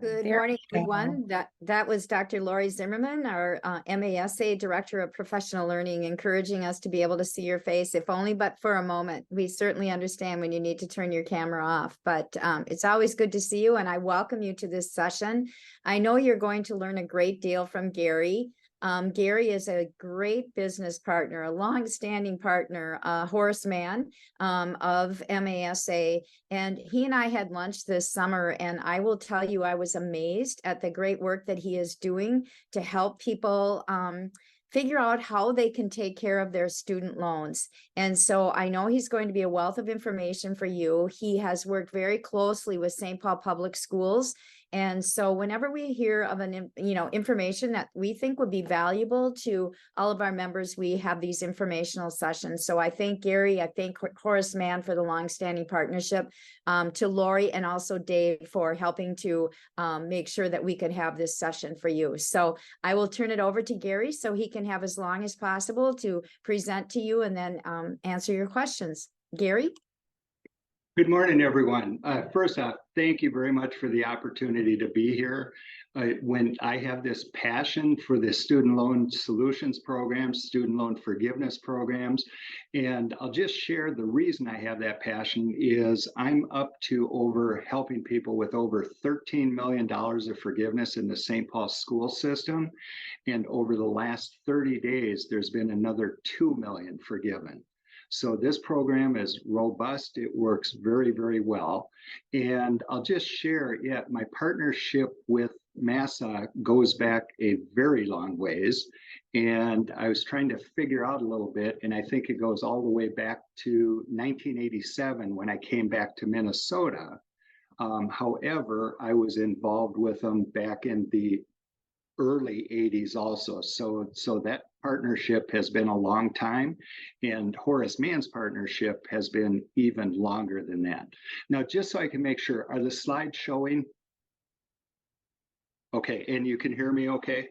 Good There morning, we go. everyone. That was Dr. Lori Zimmerman, our MASA Director of Professional Learning, encouraging us to be able to see your face, if only but for a moment. We certainly understand when you need to turn your camera off, but it's always good to see you, and I welcome you to this session. I know you're going to learn a great deal from Gary. Gary is a great business partner, a long-standing partner, Horace Mann of MASA, and he and I had lunch this summer, and I will tell you, I was amazed at the great work that he is doing to help people figure out how they can take care of their student loans. And so I know he's going to be a wealth of information for you. He has worked very closely with St. Paul Public Schools. And so whenever we hear of information that we think would be valuable to all of our members, we have these informational sessions. So I thank Gary, I thank Horace Mann for the longstanding partnership, to Lori and also Dave for helping to make sure that we could have this session for you. So I will turn it over to Gary so he can have as long as possible to present to you and then answer your questions. Gary? Good morning, everyone. First off, thank you very much for the opportunity to be here. When I have this passion for the student loan solutions programs, student loan forgiveness programs, and I'll just share the reason I have that passion is I'm up to helping people with over $13 million of forgiveness in the St. Paul school system. And over the last 30 days, there's been another 2 million forgiven. So this program is robust. It works very, very well. And I'll just share, my partnership with MASA goes back a very long ways. And I was trying to figure out a little bit, and I think it goes all the way back to 1987 when I came back to Minnesota. However, I was involved with them back in the early 80s also. So that partnership has been a long time, and Horace Mann's partnership has been even longer than that. Now, just so I can make sure, are the slides showing? Okay, and you can hear me okay?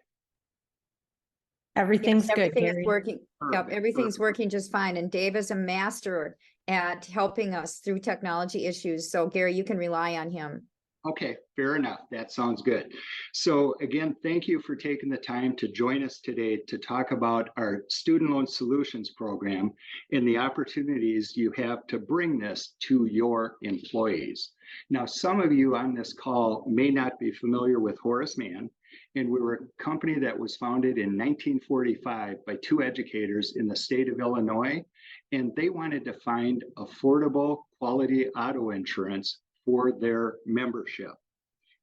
Everything's Yes, good. everything is Gary. working. Perfect, Yep, everything's perfect. working just fine. And Dave is a master at helping us through technology issues. So Gary, you can rely on him. Okay, fair enough. That sounds good. So again, thank you for taking the time to join us today to talk about our Student Loan Solutions program and the opportunities you have to bring this to your employees. Now, some of you on this call may not be familiar with Horace Mann, and we were a company that was founded in 1945 by two educators in the state of Illinois, and they wanted to find affordable quality auto insurance for their membership.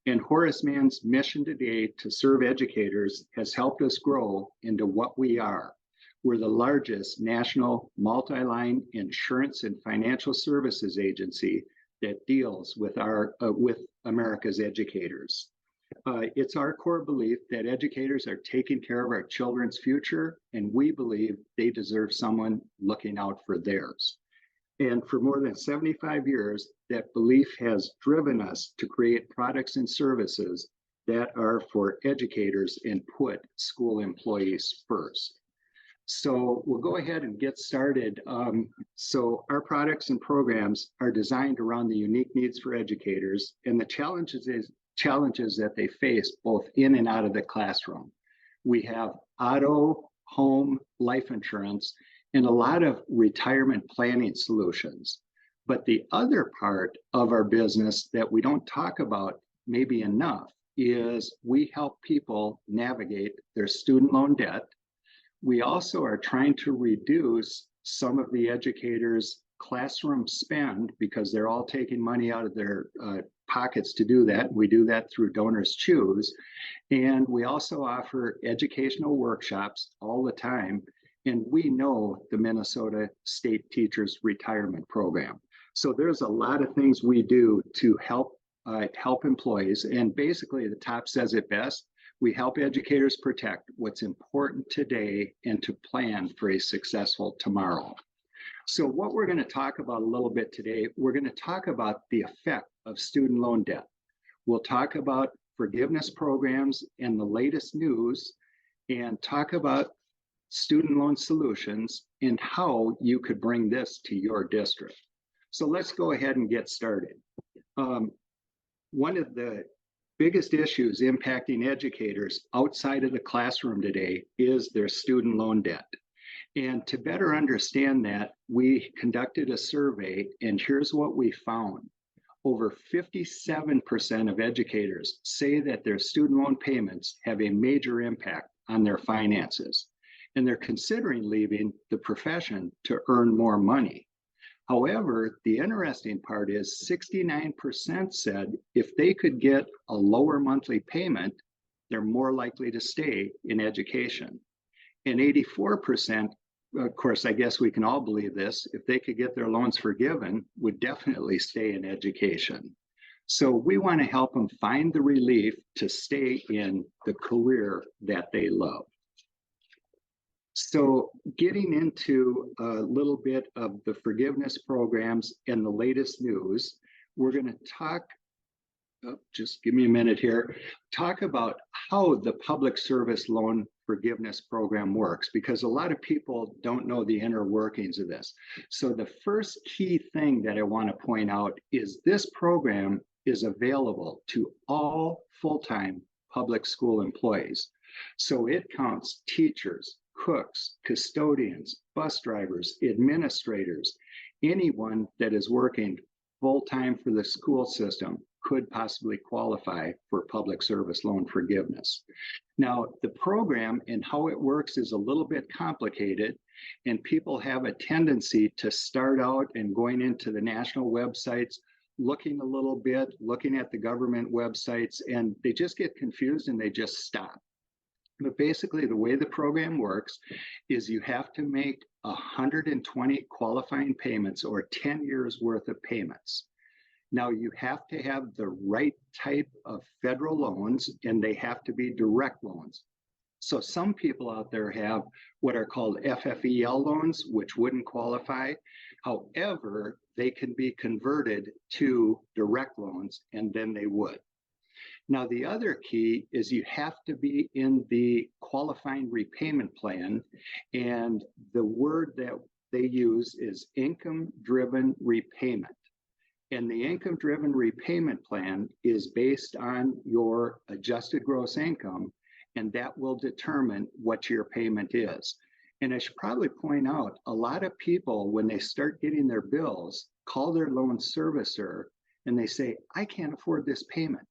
And Horace Mann's mission today to serve educators has helped us grow into what we are. We're the largest national multi-line insurance and financial services agency that deals with America's educators. It's our core belief that educators are taking care of our children's future, and we believe they deserve someone looking out for theirs. And for more than 75 years, that belief has driven us to create products and services that are for educators and put school employees first. So we'll go ahead and get started. So our products and programs are designed around the unique needs for educators and the challenges that they face both in and out of the classroom. We have auto, home, life insurance, and a lot of retirement planning solutions. But the other part of our business that we don't talk about maybe enough is we help people navigate their student loan debt. We also are trying to reduce some of the educators' classroom spend because they're all taking money out of their pockets to do that. We do that through Donors Choose. And we also offer educational workshops all the time. And we know the Minnesota State Teachers Retirement Program. So there's a lot of things we do to help employees. And basically, the top says it best. We help educators protect what's important today and to plan for a successful tomorrow. So what we're going to talk about a little bit today, we're going to talk about the effect of student loan debt. We'll talk about forgiveness programs and the latest news, and talk about student loan solutions and how you could bring this to your district. So let's go ahead and get started. One of the biggest issues impacting educators outside of the classroom today is their student loan debt. And to better understand that, we conducted a survey, and here's what we found. Over 57% of educators say that their student loan payments have a major impact on their finances, and they're considering leaving the profession to earn more money. However, the interesting part is 69% said if they could get a lower monthly payment, they're more likely to stay in education. And 84%, of course, I guess we can all believe this, if they could get their loans forgiven, would definitely stay in education. So we want to help them find the relief to stay in the career that they love. So getting into a little bit of the forgiveness programs and the latest news, we're going to talk, just give me a minute here, talk about how the public service loan forgiveness program works, because a lot of people don't know the inner workings of this. So the first key thing that I want to point out is this program is available to all full-time public school employees. So it counts teachers, cooks, custodians, bus drivers, administrators, anyone that is working full-time for the school system could possibly qualify for public service loan forgiveness. Now, the program and how it works is a little bit complicated, and people have a tendency to start out and going into the national websites, looking a little bit, looking at the government websites, and they just get confused and they just stop. But basically, the way the program works is you have to make 120 qualifying payments or 10 years worth of payments. Now, you have to have the right type of federal loans, and they have to be direct loans. So some people out there have what are called FFEL loans, which wouldn't qualify. However, they can be converted to direct loans, and then they would. Now, the other key is you have to be in the qualifying repayment plan, and the word that they use is income-driven repayment. And the income-driven repayment plan is based on your adjusted gross income, and that will determine what your payment is. And I should probably point out, a lot of people, when they start getting their bills, call their loan servicer and they say, I can't afford this payment.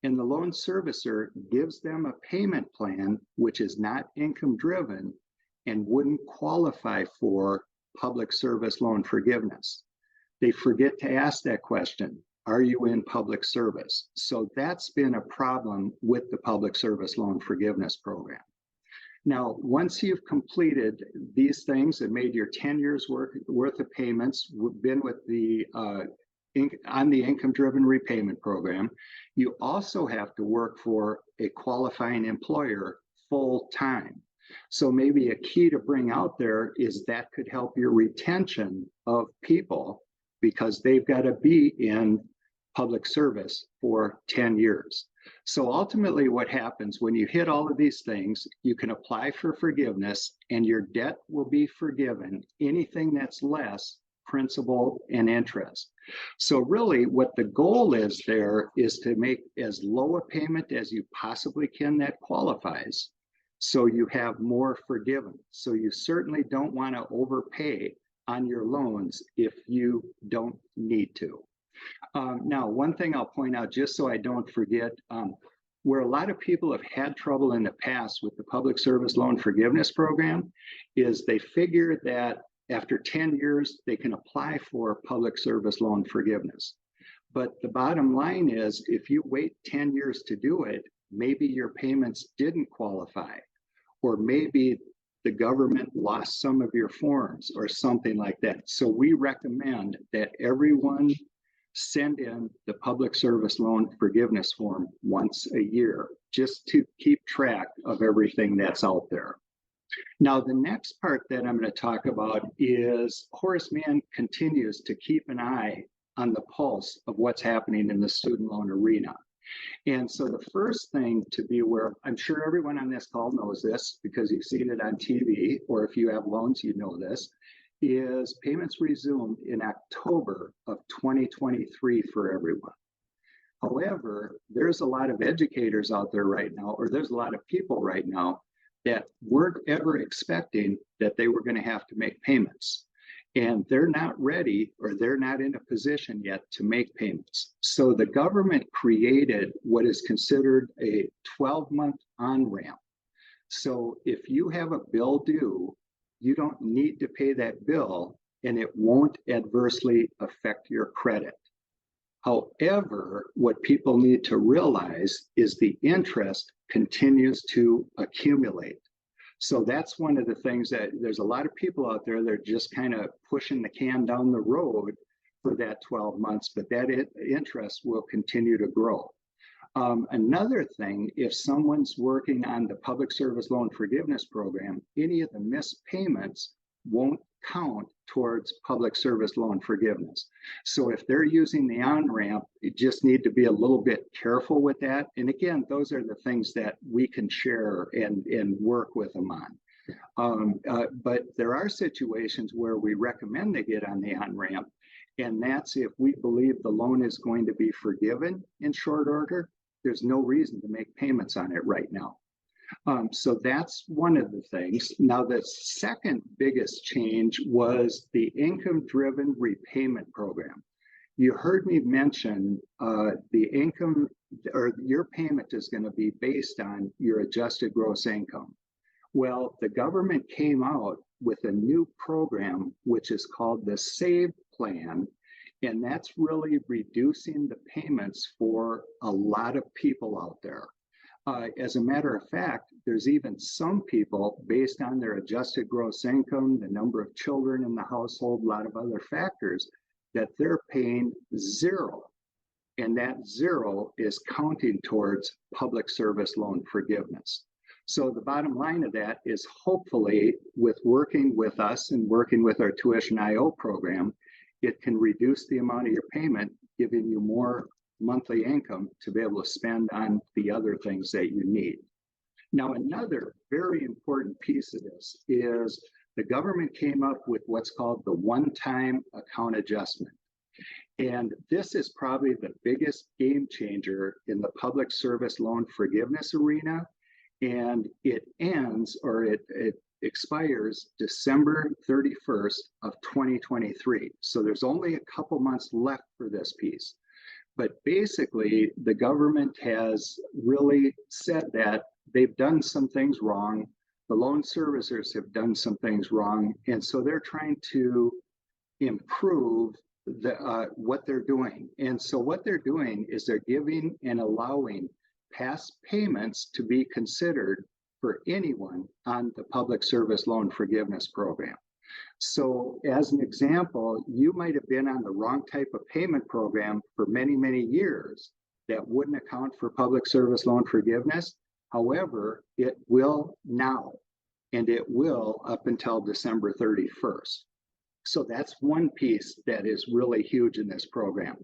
And the loan servicer gives them a payment plan which is not income driven and wouldn't qualify for public service loan forgiveness. They forget to ask that question, are you in public service? So that's been a problem with the public service loan forgiveness program. Now, once you've completed these things and made your 10 years worth of payments, been with the on the income-driven repayment program, you also have to work for a qualifying employer full-time. So maybe a key to bring out there is that could help your retention of people because they've got to be in public service for 10 years. So ultimately what happens when you hit all of these things, you can apply for forgiveness and your debt will be forgiven. Anything that's less, principal and interest. So really what the goal is there is to make as low a payment as you possibly can that qualifies, so you have more forgiven. So you certainly don't want to overpay on your loans if you don't need to. Now, one thing I'll point out, just so I don't forget, where a lot of people have had trouble in the past with the public service loan forgiveness program is they figure that after 10 years, they can apply for public service loan forgiveness. But the bottom line is, if you wait 10 years to do it, maybe your payments didn't qualify, or maybe the government lost some of your forms or something like that. So we recommend that everyone send in the public service loan forgiveness form once a year, just to keep track of everything that's out there. Now, the next part that I'm going to talk about is Horace Mann continues to keep an eye on the pulse of what's happening in the student loan arena. And so the first thing to be aware of, I'm sure everyone on this call knows this because you've seen it on TV, or if you have loans, you know this, is payments resumed in October of 2023 for everyone. However, there's a lot of educators out there right now, or there's a lot of people right now that weren't ever expecting that they were going to have to make payments. And they're not ready, or they're not in a position yet to make payments. So the government created what is considered a 12-month on-ramp. So if you have a bill due, you don't need to pay that bill, and it won't adversely affect your credit. However, what people need to realize is the interest continues to accumulate. So that's one of the things that there's a lot of people out there that are just kind of pushing the can down the road for that 12 months, but that interest will continue to grow. Another thing, if someone's working on the Public Service Loan Forgiveness Program, any of the missed payments won't count towards public service loan forgiveness. So if they're using the on-ramp, you just need to be a little bit careful with that. And again, those are the things that we can share and work with them on. But there are situations where we recommend they get on the on-ramp, and that's if we believe the loan is going to be forgiven in short order. There's no reason to make payments on it right now. So that's one of the things. Now, the second biggest change was the income-driven repayment program. You heard me mention the income, or your payment is going to be based on your adjusted gross income. Well, the government came out with a new program, which is called the SAVE plan, and that's really reducing the payments for a lot of people out there. As a matter of fact, there's even some people, based on their adjusted gross income, the number of children in the household, a lot of other factors, that they're paying zero. And that zero is counting towards public service loan forgiveness. So the bottom line of that is, hopefully, with working with us and working with our Tuition IO program, it can reduce the amount of your payment, giving you more monthly income to be able to spend on the other things that you need. Now, another very important piece of this is the government came up with what's called the one-time account adjustment. And this is probably the biggest game changer in the public service loan forgiveness arena. And it ends, or it expires December 31st of 2023. So there's only a couple months left for this piece. But basically, the government has really said that they've done some things wrong. The loan servicers have done some things wrong. And so they're trying to improve what they're doing. And so what they're doing is they're giving and allowing past payments to be considered for anyone on the Public Service Loan Forgiveness Program. So as an example, you might have been on the wrong type of payment program for many, many years that wouldn't account for public service loan forgiveness. However, it will now, and it will up until December 31st. So that's one piece that is really huge in this program.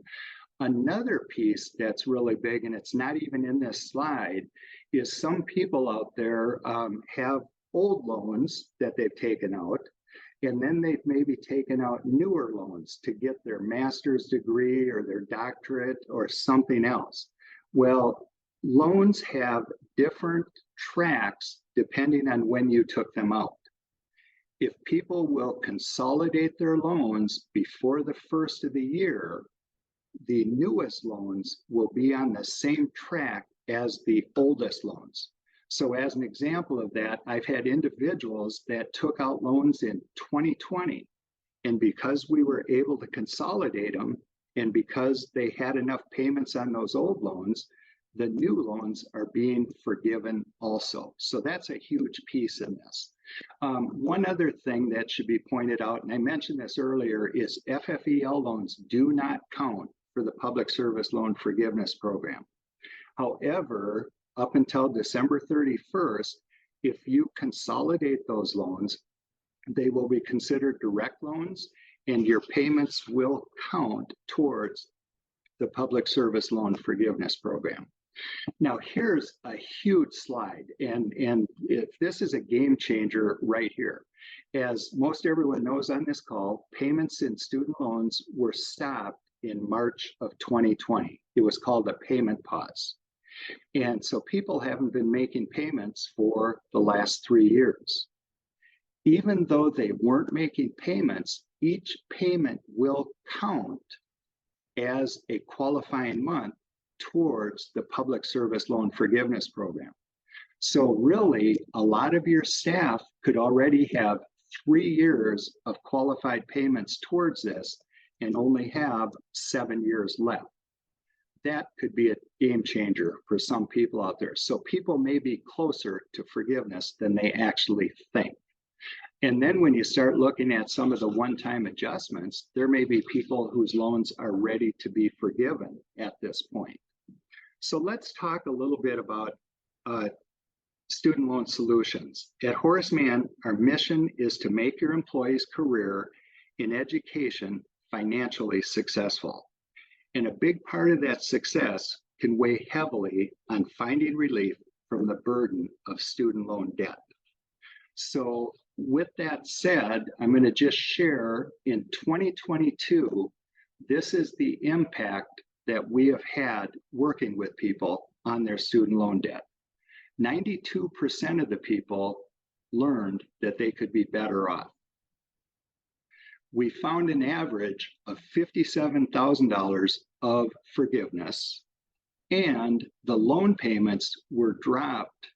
Another piece that's really big, and it's not even in this slide, is some people out there have old loans that they've taken out, and then they've maybe taken out newer loans to get their master's degree or their doctorate or something else. Well, loans have different tracks depending on when you took them out. If people will consolidate their loans before the first of the year, the newest loans will be on the same track as the oldest loans. So as an example of that, I've had individuals that took out loans in 2020, and because we were able to consolidate them, and because they had enough payments on those old loans, the new loans are being forgiven also. So that's a huge piece in this. One other thing that should be pointed out, and I mentioned this earlier, is FFEL loans do not count for the Public Service Loan Forgiveness Program. However, up until December 31st, if you consolidate those loans, they will be considered direct loans, and your payments will count towards the Public Service Loan Forgiveness Program. Now, here's a huge slide, and if this is a game changer right here. As most everyone knows on this call, payments in student loans were stopped in March of 2020. It was called a payment pause. And so people haven't been making payments for the last 3 years. Even though they weren't making payments, each payment will count as a qualifying month towards the Public Service Loan Forgiveness Program. So really, a lot of your staff could already have 3 years of qualified payments towards this and only have 7 years left. That could be a game changer for some people out there. So people may be closer to forgiveness than they actually think. And then when you start looking at some of the one-time adjustments, there may be people whose loans are ready to be forgiven at this point. So let's talk a little bit about student loan solutions. At Horace Mann, our mission is to make your employee's career in education financially successful. And a big part of that success can weigh heavily on finding relief from the burden of student loan debt. So with that said, I'm going to just share in 2022, this is the impact that we have had working with people on their student loan debt. 92% of the people learned that they could be better off. We found an average of $57,000 of forgiveness, and the loan payments were dropped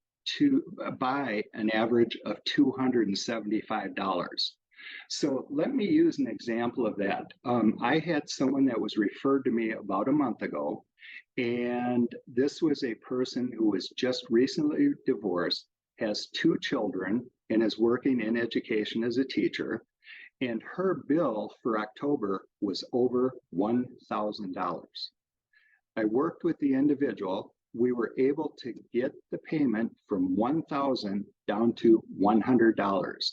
by an average of $275. So let me use an example of that. I had someone that was referred to me about a month ago, and this was a person who was just recently divorced, has 2 children, and is working in education as a teacher. And her bill for October was over $1,000. I worked with the individual. We were able to get the payment from $1,000 down to $100,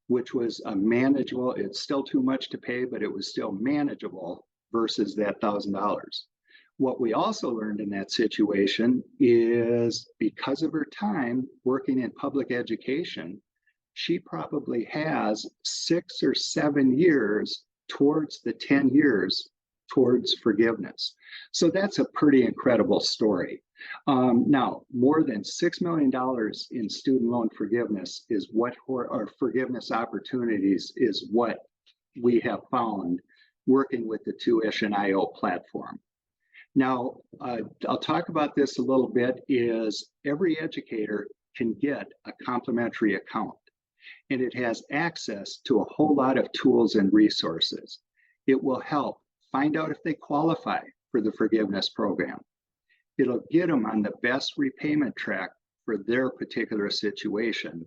which was a manageable. It's still too much to pay, but it was still manageable versus that $1,000. What we also learned in that situation is because of her time working in public education, she probably has 6 or 7 years towards the 10 years towards forgiveness. So that's a pretty incredible story. Now, more than $6 million in student loan forgiveness is what, or forgiveness opportunities is what we have found working with the Tuition.io platform. Now, I'll talk about this a little bit, is every educator can get a complimentary account, and it has access to a whole lot of tools and resources. It will help find out if they qualify for the forgiveness program. It'll get them on the best repayment track for their particular situation,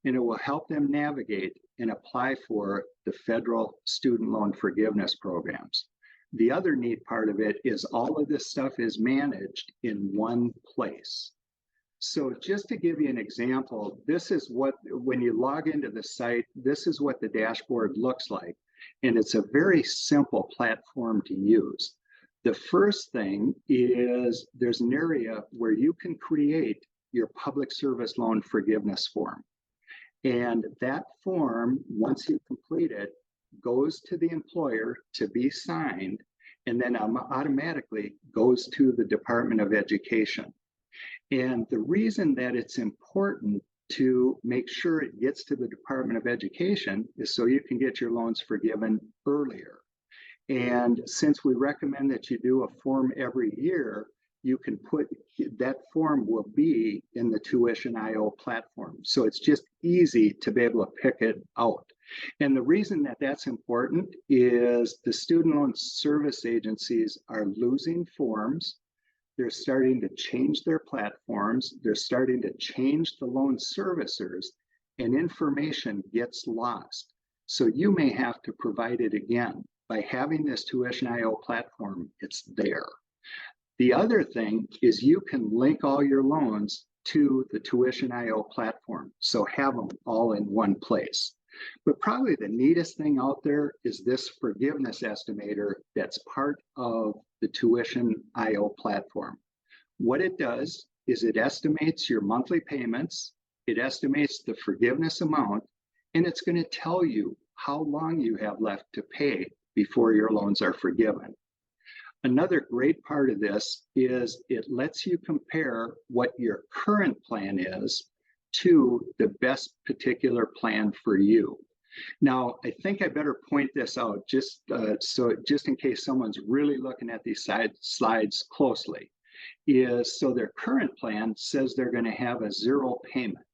and it will help them navigate and apply for the federal student loan forgiveness programs. The other neat part of it is all of this stuff is managed in one place. So just to give you an example, this is what, when you log into the site, this is what the dashboard looks like. And it's a very simple platform to use. The first thing is there's an area where you can create your public service loan forgiveness form. And that form, once you complete it, goes to the employer to be signed, and then automatically goes to the Department of Education. And the reason that it's important to make sure it gets to the Department of Education is so you can get your loans forgiven earlier. And since we recommend that you do a form every year, you can put that form will be in the Tuition.io platform. So it's just easy to be able to pick it out. And the reason that that's important is the student loan service agencies are losing forms. They're starting to change their platforms. They're starting to change the loan servicers, and information gets lost. So you may have to provide it again. By having this Tuition.io platform, it's there. The other thing is you can link all your loans to the Tuition.io platform. So have them all in one place. But probably the neatest thing out there is this forgiveness estimator that's part of the Tuition.io platform. What it does is it estimates your monthly payments, it estimates the forgiveness amount, and it's going to tell you how long you have left to pay before your loans are forgiven. Another great part of this is it lets you compare what your current plan is to the best particular plan for you. Now, I think I better point this out just in case someone's really looking at these slides closely, is so their current plan says they're going to have a zero payment.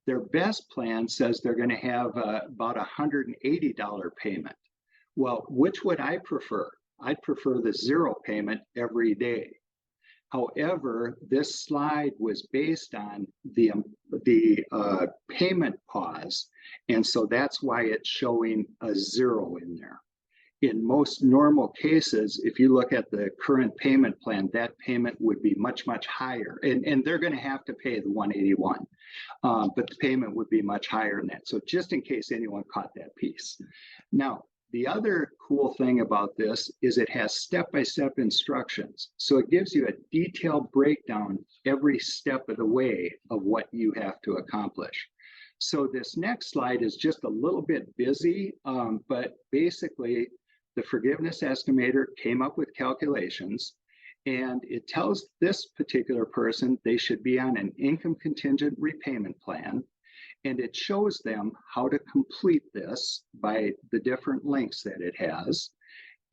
Their best plan says they're going to have about $180 payment. Well, which would I prefer? I'd prefer the zero payment every day. However, this slide was based on the payment pause, and so that's why it's showing a zero in there. In most normal cases, if you look at the current payment plan, that payment would be much, much higher. And they're going to have to pay the 181, but the payment would be much higher than that. So just in case anyone caught that piece. Now, the other cool thing about this is it has step-by-step instructions. So it gives you a detailed breakdown every step of the way of what you have to accomplish. So this next slide is just a little bit busy, but basically the forgiveness estimator came up with calculations, and it tells this particular person they should be on an income contingent repayment plan. And it shows them how to complete this by the different links that it has.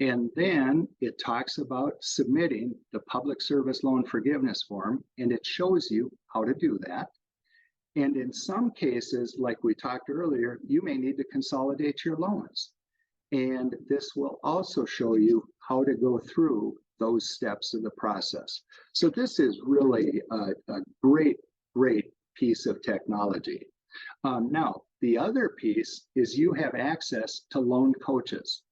And then it talks about submitting the public service loan forgiveness form, and it shows you how to do that. And in some cases, like we talked earlier, you may need to consolidate your loans. And this will also show you how to go through those steps of the process. So this is really a great, great piece of technology. Now, the other piece is you have access to loan coaches,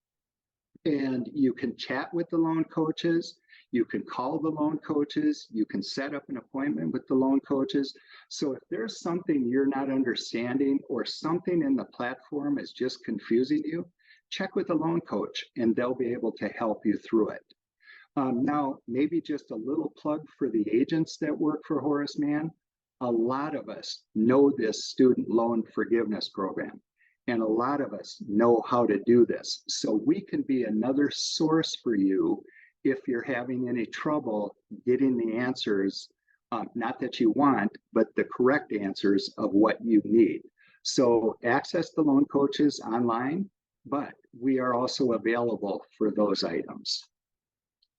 and you can chat with the loan coaches, you can call the loan coaches, you can set up an appointment with the loan coaches. So if there's something you're not understanding or something in the platform is just confusing you, check with the loan coach and they'll be able to help you through it. Now, maybe just a little plug for the agents that work for Horace Mann. A lot of us know this student loan forgiveness program, and a lot of us know how to do this. So we can be another source for you if you're having any trouble getting the answers, not that you want, but the correct answers of what you need. So access the loan coaches online, but we are also available for those items.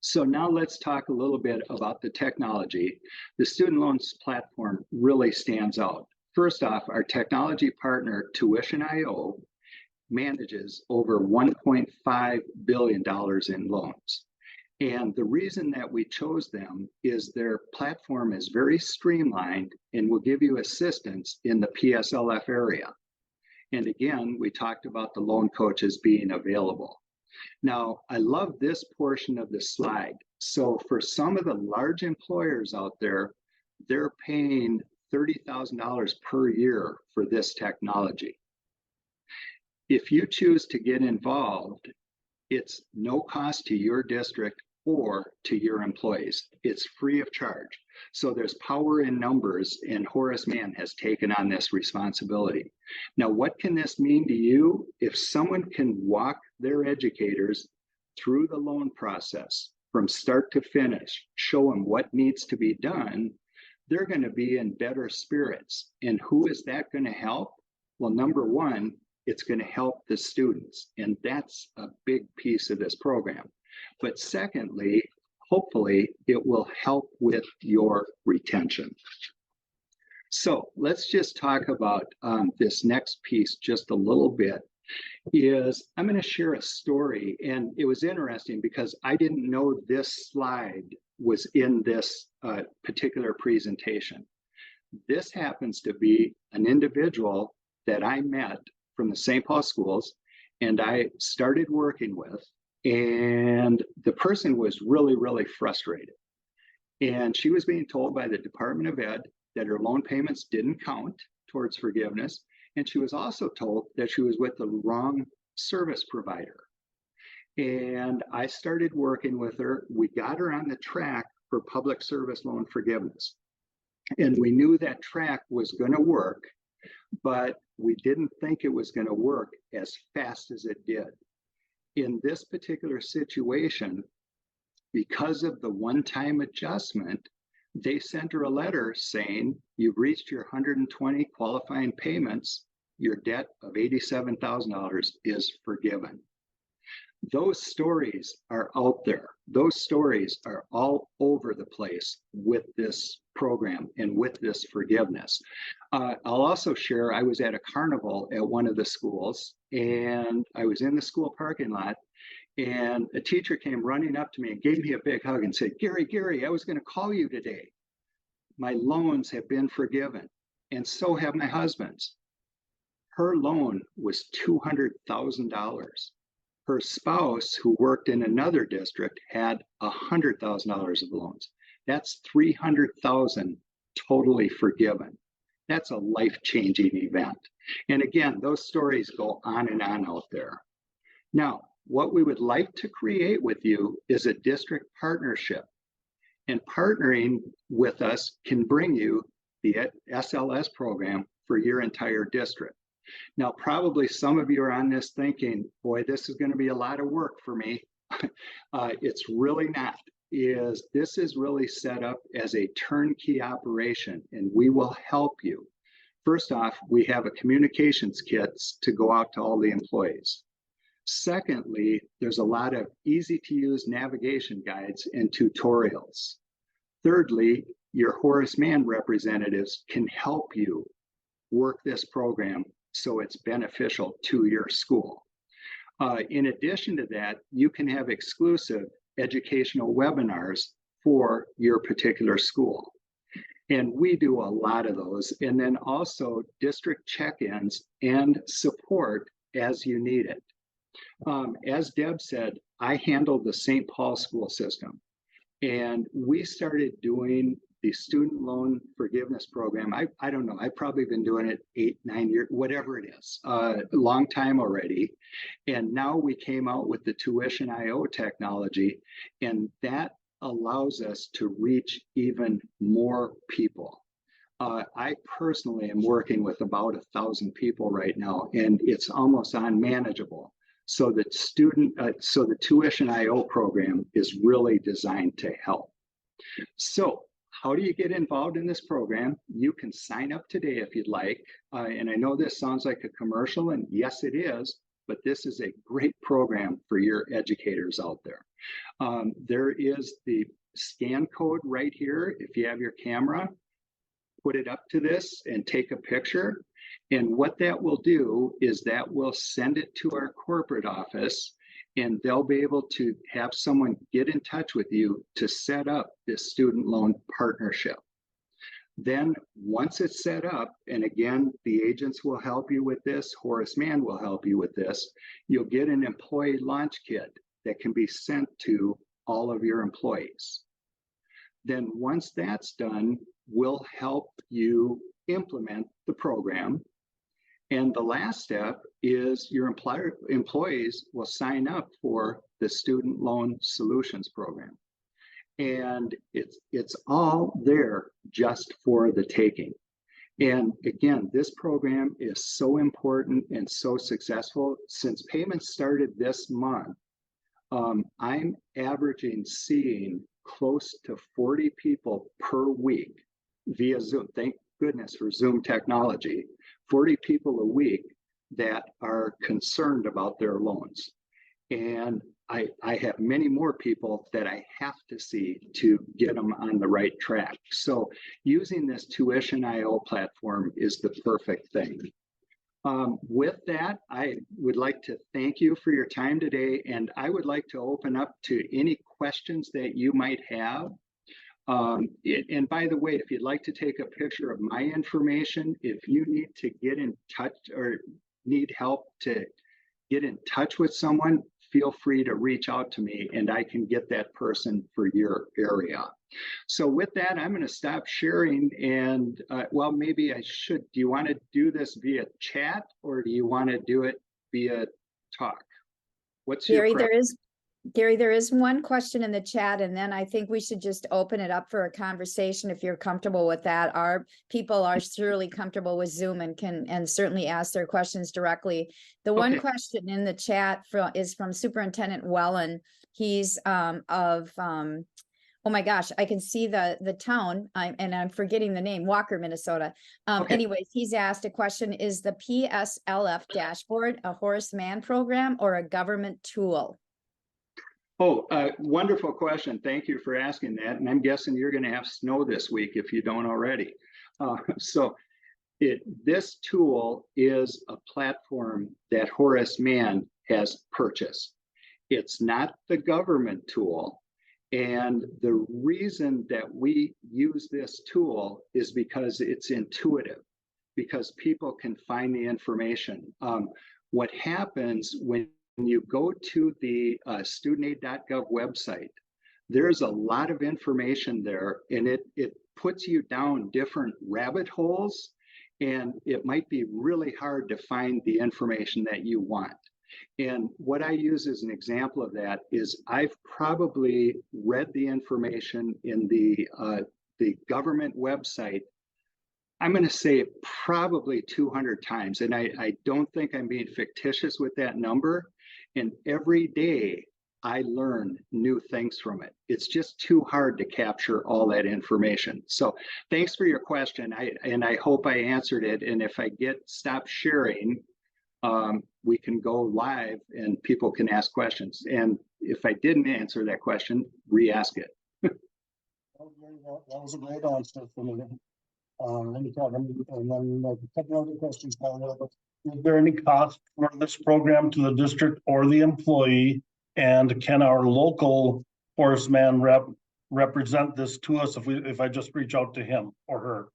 So now let's talk a little bit about the technology. The student loans platform really stands out. First off, our technology partner, Tuition.io, manages over $1.5 billion in loans. And the reason that we chose them is their platform is very streamlined and will give you assistance in the PSLF area. And again, we talked about the loan coaches being available. Now, I love this portion of the slide. So for some of the large employers out there, they're paying $30,000 per year for this technology. If you choose to get involved, it's no cost to your district or to your employees. It's free of charge. So there's power in numbers, and Horace Mann has taken on this responsibility. Now, what can this mean to you? If someone can walk their educators through the loan process from start to finish, show them what needs to be done, they're going to be in better spirits. And who is that going to help? Well, number one, it's going to help the students, and that's a big piece of this program. But secondly, hopefully, it will help with your retention. So let's just talk about this next piece just a little bit. I'm going to share a story, and it was interesting because I didn't know this slide was in this particular presentation. This happens to be an individual that I met from the St. Paul schools, and I started working with, and the person was really, really frustrated. And she was being told by the Department of Ed that her loan payments didn't count towards forgiveness. And she was also told that she was with the wrong service provider. And I started working with her. We got her on the track for public service loan forgiveness. And we knew that track was going to work, but we didn't think it was going to work as fast as it did. In this particular situation, Because of the one-time adjustment, they sent her a letter saying, you've reached your 120 qualifying payments. Your debt of $87,000 is forgiven. Those stories are out there. Those stories are all over the place with this program and with this forgiveness. I'll also share, I was at a carnival at one of the schools, and I was in the school parking lot, and a teacher came running up to me and gave me a big hug and said, Gary, I was going to call you today. My loans have been forgiven, and so have my husband's. Her loan was $200,000. Her spouse, who worked in another district, had $100,000 of loans. That's $300,000 totally forgiven. That's a life-changing event. And again, those stories go on and on out there. Now, what we would like to create with you is a district partnership. And partnering with us can bring you the SLS program for your entire district. Now, probably some of you are on this thinking, boy, this is going to be a lot of work for me. It's really not. This is really set up as a turnkey operation, and we will help you. First off, we have a communications kits to go out to all the employees. Secondly, there's a lot of easy to use navigation guides and tutorials. Thirdly, your Horace Mann representatives can help you work this program so it's beneficial to your school. In addition to that, you can have exclusive educational webinars for your particular school. And we do a lot of those. And then also district check-ins and support as you need it. As Deb said, I handled the St. Paul school system. And we started doing the student loan forgiveness program. I don't know, I've probably been doing it 8, 9 years, whatever it is, a long time already. And now we came out with the tuition IO technology, and that allows us to reach even more people. I personally am working with about 1,000 people right now, and it's almost unmanageable. So the tuition IO program is really designed to help. So how do you get involved in this program? You can sign up today if you'd like. And I know this sounds like a commercial, and yes, it is, but this is a great program for your educators out there. There is the scan code right here. If you have your camera, put it up to this and take a picture. And what that will do is that will send it to our corporate office, and they'll be able to have someone get in touch with you to set up this student loan partnership. Then once it's set up, and again, the agents will help you with this, Horace Mann will help you with this, you'll get an employee launch kit that can be sent to all of your employees. Then once that's done, we'll help you implement the program. And the last step is your employees will sign up for the Student Loan Solutions Program. And it's all there just for the taking. And again, this program is so important and so successful. Since payments started this month, I'm averaging seeing close to 40 people per week via Zoom. Thank goodness for Zoom technology. 40 people a week that are concerned about their loans. And I have many more people that I have to see to get them on the right track. So using this tuition IO platform is the perfect thing. With that, I would like to thank you for your time today, and I would like to open up to any questions that you might have. And by the way, if you'd like to take a picture of my information, if you need to get in touch or need help to get in touch with someone, feel free to reach out to me and I can get that person for your area. So with that, I'm going to stop sharing, and well, maybe I should. Do you want to do this via chat or do you want to do it via talk? What's your preference? Gary, there is one question in the chat, and then I think we should just open it up for a conversation if you're comfortable with that. Our people are surely comfortable with Zoom and can certainly ask their questions directly. The one question in the chat is from Superintendent Wellen. He's oh my gosh, I can see the town, and I'm forgetting the name, Walker, Minnesota. Okay. Anyways, he's asked a question: is the PSLF dashboard a Horace Mann program or a government tool? Oh, wonderful question. Thank you for asking that. And I'm guessing you're going to have snow this week if you don't already. So this tool is a platform that Horace Mann has purchased. It's not the government tool. And the reason that we use this tool is because it's intuitive, because people can find the information. What happens when you go to the studentaid.gov website, there's a lot of information there, and it puts you down different rabbit holes, and it might be really hard to find the information that you want. And what I use as an example of that is I've probably read the information in the government website, I'm going to say probably 200 times. And I don't think I'm being fictitious with that number. And every day I learn new things from it. It's just too hard to capture all that information. So thanks for your question. I hope I answered it. And if I stop sharing, we can go live and people can ask questions. And if I didn't answer that question, re-ask it. That was a great answer for me. And then a couple other questions. Is there any cost for this program to the district or the employee? And can our local Horace Mann rep represent this to us if I just reach out to him or her?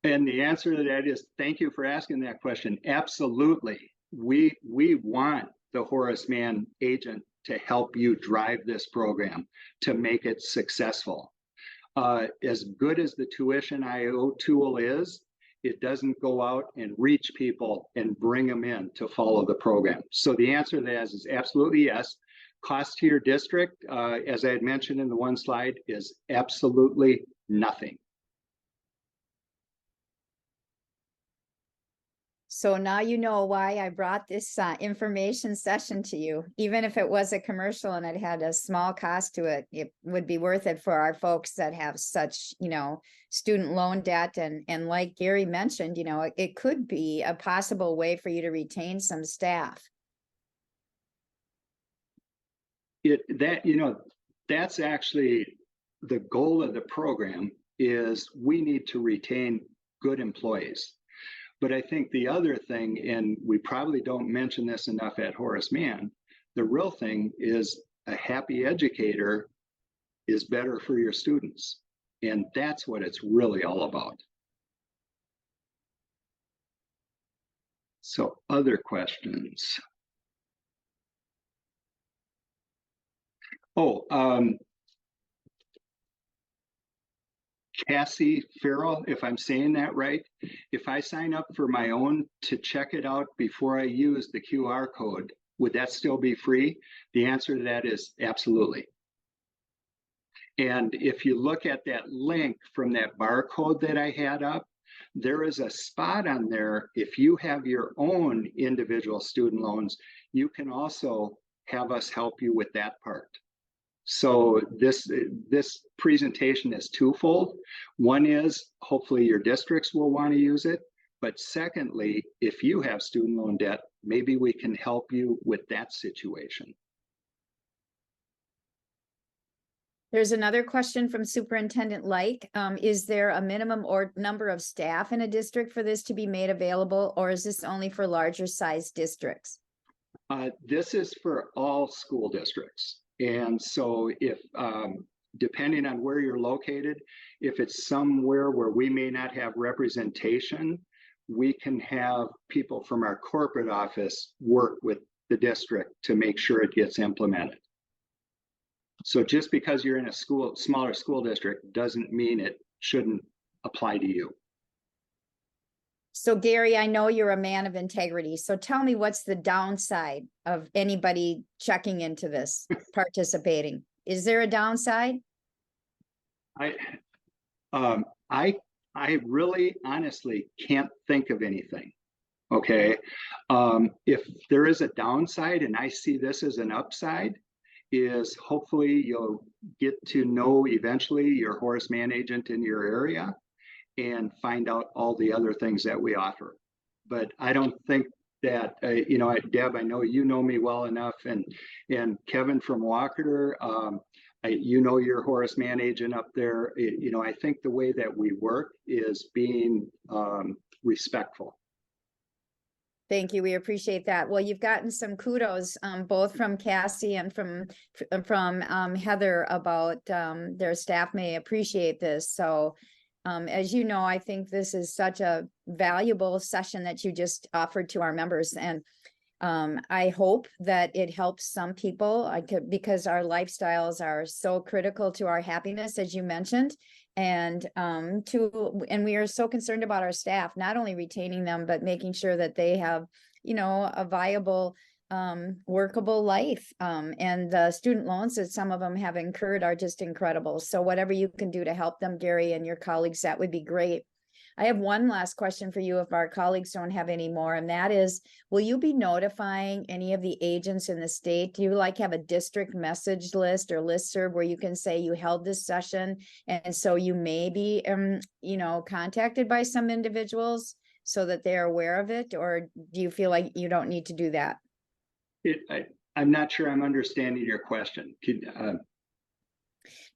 And the answer to that is, thank you for asking that question. Absolutely. We want the Horace Mann agent to help you drive this program to make it successful. As good as the Tuition IO tool is, it doesn't go out and reach people and bring them in to follow the program. So the answer to that is absolutely yes. Cost to your district, as I had mentioned in the one slide, is absolutely nothing. So now you know why I brought this information session to you. Even if it was a commercial and it had a small cost to it, it would be worth it for our folks that have such, student loan debt. And like Gary mentioned, it could be a possible way for you to retain some staff. That's actually the goal of the program, is we need to retain good employees. But I think the other thing, and we probably don't mention this enough at Horace Mann, the real thing is a happy educator is better for your students. And that's what it's really all about. So other questions? Cassie Farrell, if I'm saying that right, if I sign up for my own to check it out before I use the QR code, would that still be free? The answer to that is absolutely. And if you look at that link from that barcode that I had up, there is a spot on there. If you have your own individual student loans, you can also have us help you with that part. So this presentation is twofold. One is hopefully your districts will want to use it. But secondly, if you have student loan debt, maybe we can help you with that situation. There's another question from Superintendent Like. Is there a minimum or number of staff in a district for this to be made available, or is this only for larger size districts? This is for all school districts. And so if, depending on where you're located, if it's somewhere where we may not have representation, we can have people from our corporate office work with the district to make sure it gets implemented. So just because you're in a smaller school district doesn't mean it shouldn't apply to you. So Gary, I know you're a man of integrity. So tell me, what's the downside of anybody checking into this, participating? Is there a downside? I really honestly can't think of anything. Okay. If there is a downside and I see this as an upside, is hopefully you'll get to know eventually your Horace Mann agent in your area and find out all the other things that we offer. But I don't think that, Deb, I know you know me well enough, and Kevin from Walker, your Horace Mann agent up there. I think the way that we work is being respectful. Thank you. We appreciate that. Well, you've gotten some kudos, both from Cassie and from Heather about their staff may appreciate this. So as you know, I think this is such a valuable session that you just offered to our members. And I hope that it helps some people because our lifestyles are so critical to our happiness, as you mentioned. And we are so concerned about our staff, not only retaining them, but making sure that they have, a viable, workable life. And the student loans that some of them have incurred are just incredible. So whatever you can do to help them, Gary, and your colleagues, that would be great. I have one last question for you if our colleagues don't have any more, and that is, will you be notifying any of the agents in the state? Do you have a district message list or listserv where you can say you held this session and so you may be, contacted by some individuals so that they're aware of it? Or do you feel like you don't need to do that? I'm not sure I'm understanding your question.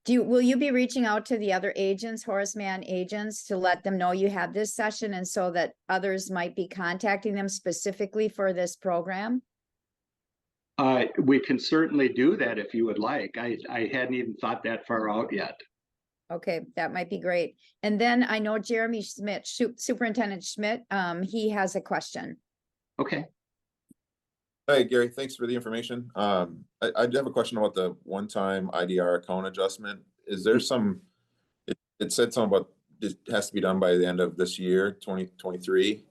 Will you be reaching out to the other agents, Horace Mann agents, to let them know you have this session and so that others might be contacting them specifically for this program? We can certainly do that if you would like. I hadn't even thought that far out yet. Okay, that might be great. And then I know Jeremy Schmidt, Superintendent Schmidt, he has a question. Okay. Hi, Gary. Thanks for the information. I do have a question about the one-time IDR account adjustment. Is there it said something about it has to be done by the end of this year, 2023.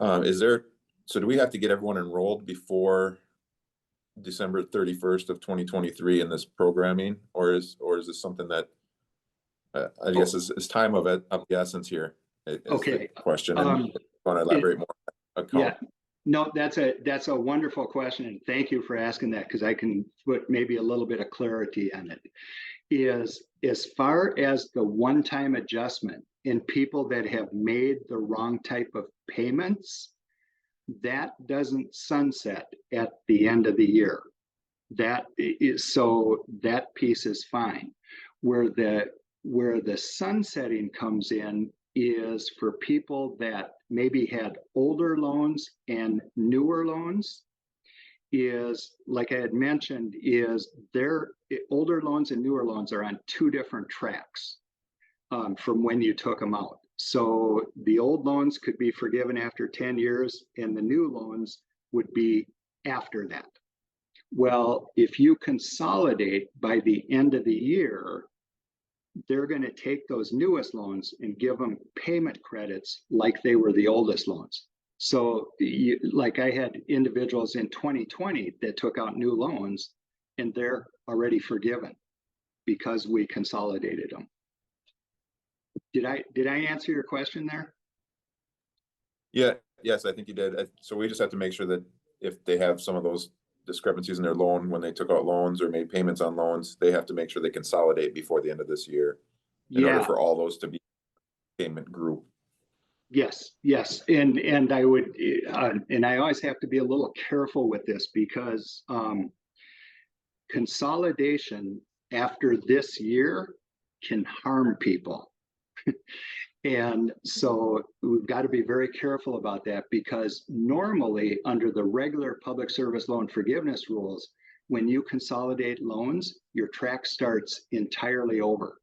So do we have to get everyone enrolled before December 31st of 2023 in this programming? Or is this something that I guess is time of the essence here? Okay. Question. And want to elaborate more on account? Yeah. No, that's a wonderful question, and thank you for asking that, because I can put maybe a little bit of clarity on it. Is as far as the one-time adjustment in people that have made the wrong type of payments, that doesn't sunset at the end of the year. That piece is fine. Where the sunsetting comes in is for people that maybe had older loans and newer loans. Is, like I had mentioned, is their older loans and newer loans are on two different tracks from when you took them out. So the old loans could be forgiven after 10 years and the new loans would be after that. Well, if you consolidate by the end of the year, they're going to take those newest loans and give them payment credits like they were the oldest loans. So like I had individuals in 2020 that took out new loans and they're already forgiven because we consolidated them. Did I answer your question there? Yeah, yes, I think you did. So we just have to make sure that if they have some of those discrepancies in their loan when they took out loans or made payments on loans, they have to make sure they consolidate before the end of this year in order for all those to be payment group. Yes. And I would, and I always have to be a little careful with this because consolidation after this year can harm people. And so we've got to be very careful about that, because normally under the regular public service loan forgiveness rules, when you consolidate loans, your track starts entirely over.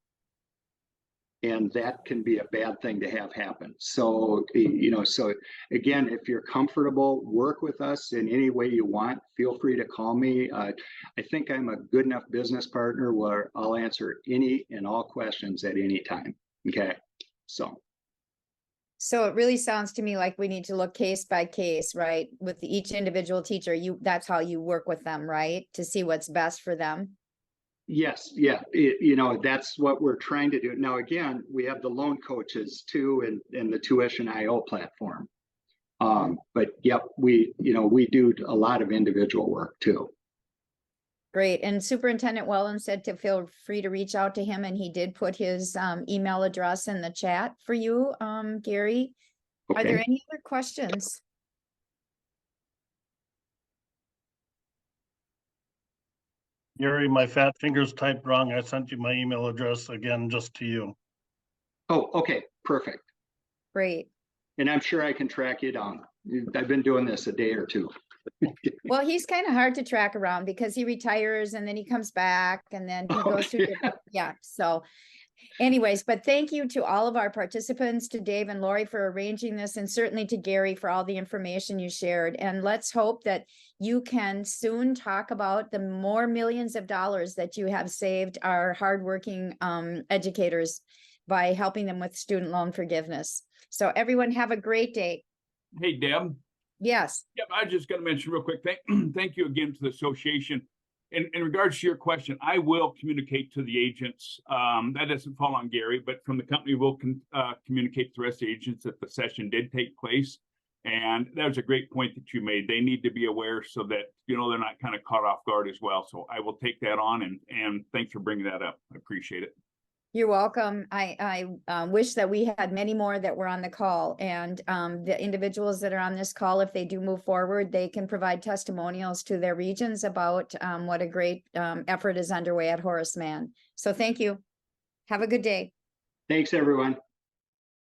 And that can be a bad thing to have happen. So, so again, if you're comfortable, work with us in any way you want, feel free to call me. I think I'm a good enough business partner where I'll answer any and all questions at any time. Okay. So it really sounds to me like we need to look case by case, right? With each individual teacher, that's how you work with them, right? To see what's best for them. Yes. Yeah. That's what we're trying to do. Now, again, we have the loan coaches too, and the Tuition.io platform. But yep, we do a lot of individual work too. Great. And Superintendent Wellen said to feel free to reach out to him, and he did put his email address in the chat for you, Gary. Are there Okay, any other questions? Gary, my fat fingers typed wrong. I sent you my email address again, just to you. oh, okay, perfect. Great. And I'm sure I can track you down. I've been doing this a day or two. Well, he's kind of hard to track around because he retires and then he comes back and then he goes through, yeah, so anyways, but thank you to all of our participants, to Dave and Lori for arranging this, and certainly to Gary for all the information you shared. And let's hope that you can soon talk about the more millions of dollars that you have saved our hardworking educators by helping them with student loan forgiveness. So everyone have a great day. Hey, Deb. Yes. Yep, I was just going to mention real quick. Thank you again to the association. In regards to your question, I will communicate to the agents. That doesn't fall on Gary, but from the company, we'll communicate to the rest of the agents that the session did take place. And that was a great point that you made. They need to be aware so that, you know, they're not kind of caught off guard as well. So I will take that on, and thanks for bringing that up. I appreciate it. You're welcome. I wish that we had many more that were on the call, and the individuals that are on this call, if they do move forward, they can provide testimonials to their regions about what a great effort is underway at Horace Mann. So thank you. Have a good day. Thanks, everyone.